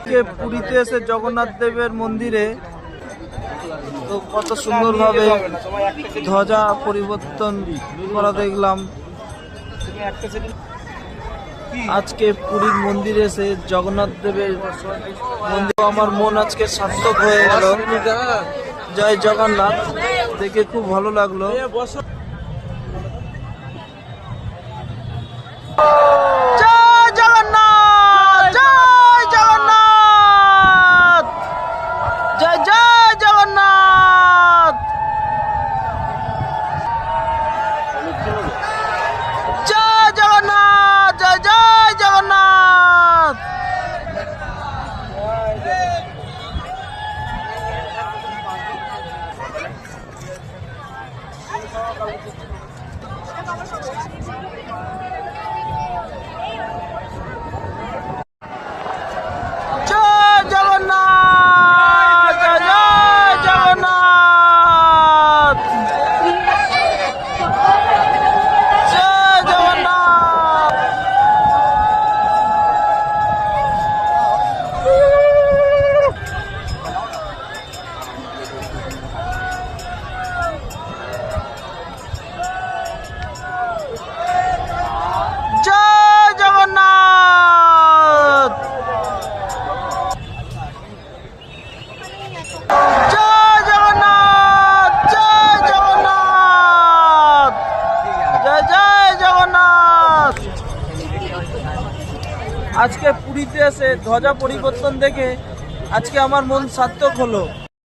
আজকে পুরীতে এসে জগন্নাথ দেবের মন্দিরে তো কত সুন্দরভাবে ধ্বজা পরিবর্তন করা দেখলাম। আজকে পুরীর মন্দিরে এসে জগন্নাথ দেবের মন্দির আমার মন আজকে সার্থক হয়ে গেল। জয় জগন্নাথ, দেখে খুব ভালো লাগলো। জয় জগন্নাথ, জয় জগন্নাথ, জয় জয় জগন্নাথ, জয় জগন্নাথ, জয় জয় জগন্নাথ। জয় জগন্নাথ, জয় জয় জগন্নাথ, জয় জগন্নাথ। জয় জগন্নাথ, জয় জগন্নাথ, জয় জগন্নাথ, জয় জয় জগন্নাথ। আজকে পুরীতে এসে ধ্বজা পরিবর্তন দেখে আজকে আমার মন সার্থক হলো।